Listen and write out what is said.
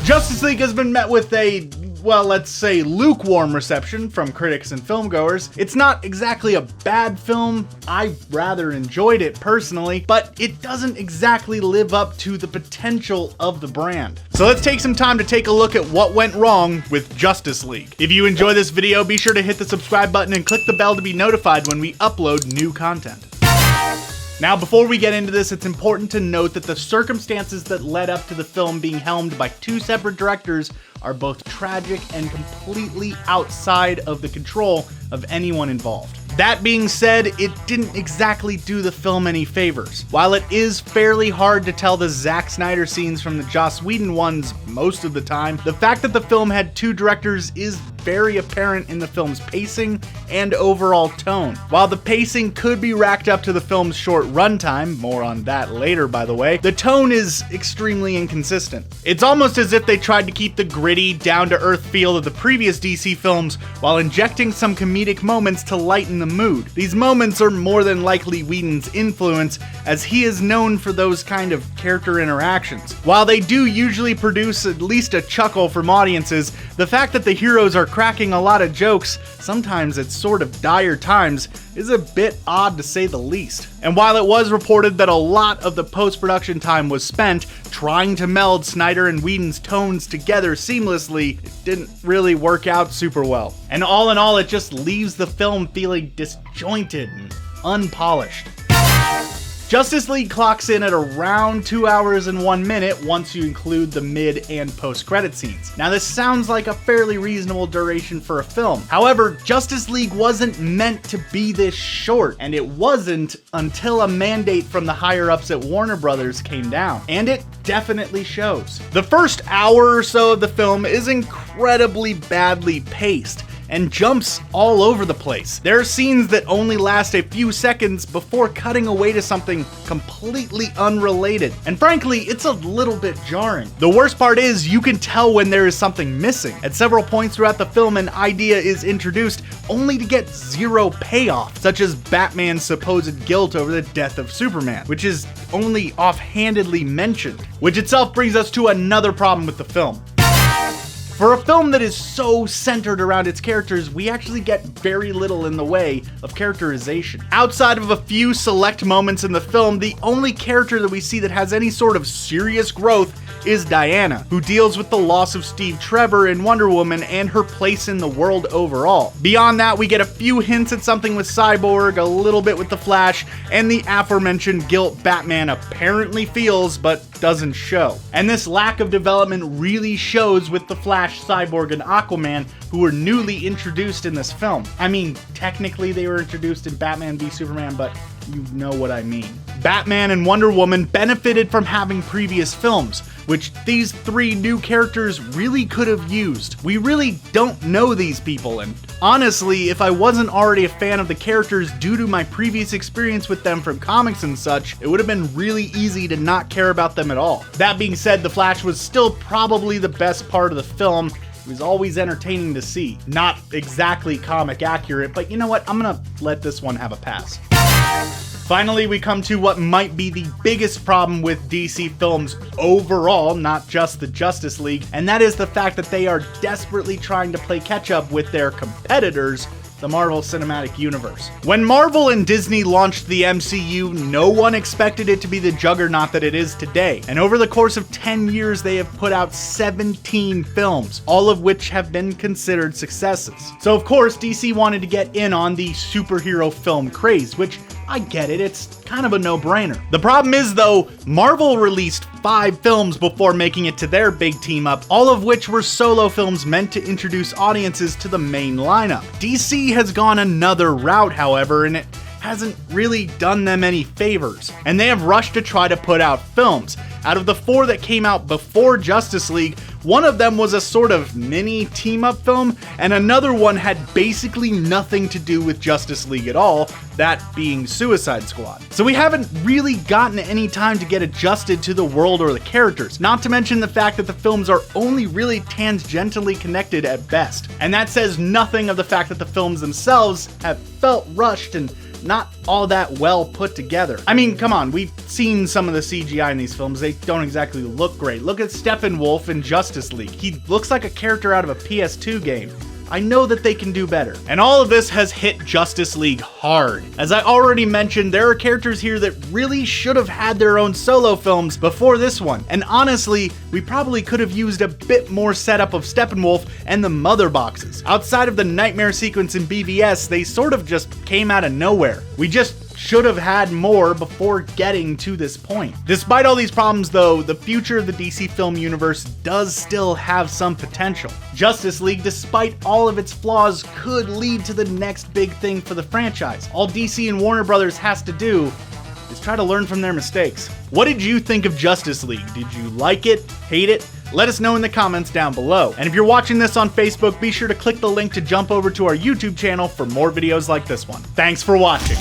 Justice League has been met with a, well, let's say lukewarm reception from critics and filmgoers. It's not exactly a bad film. I rather enjoyed it personally, but it doesn't exactly live up to the potential of the brand. So let's take some time to take a look at what went wrong with Justice League. If you enjoy this video, be sure to hit the subscribe button and click the bell to be notified when we upload new content. Now, before we get into this, it's important to note that the circumstances that led up to the film being helmed by two separate directors are both tragic and completely outside of the control of anyone involved. That being said, it didn't exactly do the film any favors. While it is fairly hard to tell the Zack Snyder scenes from the Joss Whedon ones most of the time, the fact that the film had two directors is very apparent in the film's pacing and overall tone. While the pacing could be racked up to the film's short runtime, more on that later by the way, the tone is extremely inconsistent. It's almost as if they tried to keep the gritty, down-to-earth feel of the previous DC films while injecting some comedic moments to lighten the mood. These moments are more than likely Whedon's influence, as he is known for those kind of character interactions. While they do usually produce at least a chuckle from audiences, the fact that the heroes are cracking a lot of jokes, sometimes at sort of dire times, is a bit odd to say the least. And while it was reported that a lot of the post-production time was spent trying to meld Snyder and Whedon's tones together seamlessly, it didn't really work out super well. And all in all, it just leaves the film feeling disjointed and unpolished. Justice League clocks in at around 2 hours and 1 minute once you include the mid and post-credit scenes. Now this sounds like a fairly reasonable duration for a film. However, Justice League wasn't meant to be this short, and it wasn't until a mandate from the higher-ups at Warner Brothers came down. And it definitely shows. The first hour or so of the film is incredibly badly paced and jumps all over the place. There are scenes that only last a few seconds before cutting away to something completely unrelated. And frankly, it's a little bit jarring. The worst part is you can tell when there is something missing. At several points throughout the film, an idea is introduced only to get zero payoff, such as Batman's supposed guilt over the death of Superman, which is only offhandedly mentioned, which itself brings us to another problem with the film. For a film that is so centered around its characters, we actually get very little in the way of characterization. Outside of a few select moments in the film, the only character that we see that has any sort of serious growth is Diana, who deals with the loss of Steve Trevor in Wonder Woman and her place in the world overall. Beyond that, we get a few hints at something with Cyborg, a little bit with the Flash, and the aforementioned guilt Batman apparently feels but doesn't show. And this lack of development really shows with the Flash, Cyborg, and Aquaman, who were newly introduced in this film. I mean, technically they were introduced in Batman v Superman, but you know what I mean. Batman and Wonder Woman benefited from having previous films, which these three new characters really could have used. We really don't know these people, and honestly, if I wasn't already a fan of the characters due to my previous experience with them from comics and such, it would have been really easy to not care about them at all. That being said, The Flash was still probably the best part of the film. It was always entertaining to see. Not exactly comic accurate, but you know what? I'm gonna let this one have a pass. Finally, we come to what might be the biggest problem with DC films overall, not just the Justice League, and that is the fact that they are desperately trying to play catch up with their competitors, the Marvel Cinematic Universe. When Marvel and Disney launched the MCU, no one expected it to be the juggernaut that it is today. And over the course of 10 years, they have put out 17 films, all of which have been considered successes. So of course, DC wanted to get in on the superhero film craze, which I get it, it's kind of a no-brainer. The problem is though, Marvel released 5 films before making it to their big team up, all of which were solo films meant to introduce audiences to the main lineup. DC has gone another route, however, and it hasn't really done them any favors. And they have rushed to try to put out films. Out of the 4 that came out before Justice League, one of them was a sort of mini team-up film, and another one had basically nothing to do with Justice League at all, that being Suicide Squad. So we haven't really gotten any time to get adjusted to the world or the characters, not to mention the fact that the films are only really tangentially connected at best. And that says nothing of the fact that the films themselves have felt rushed and not all that well put together. I mean, come on, we've seen some of the CGI in these films. They don't exactly look great. Look at Steppenwolf in Justice League. He looks like a character out of a PS2 game. I know that they can do better. And all of this has hit Justice League hard. As I already mentioned, there are characters here that really should have had their own solo films before this one. And honestly, we probably could have used a bit more setup of Steppenwolf and the mother boxes. Outside of the nightmare sequence in BVS, they sort of just came out of nowhere. We just should have had more before getting to this point. Despite all these problems though, the future of the DC film universe does still have some potential. Justice League, despite all of its flaws, could lead to the next big thing for the franchise. All DC and Warner Brothers has to do is try to learn from their mistakes. What did you think of Justice League? Did you like it? Hate it? Let us know in the comments down below. And if you're watching this on Facebook, be sure to click the link to jump over to our YouTube channel for more videos like this one. Thanks for watching.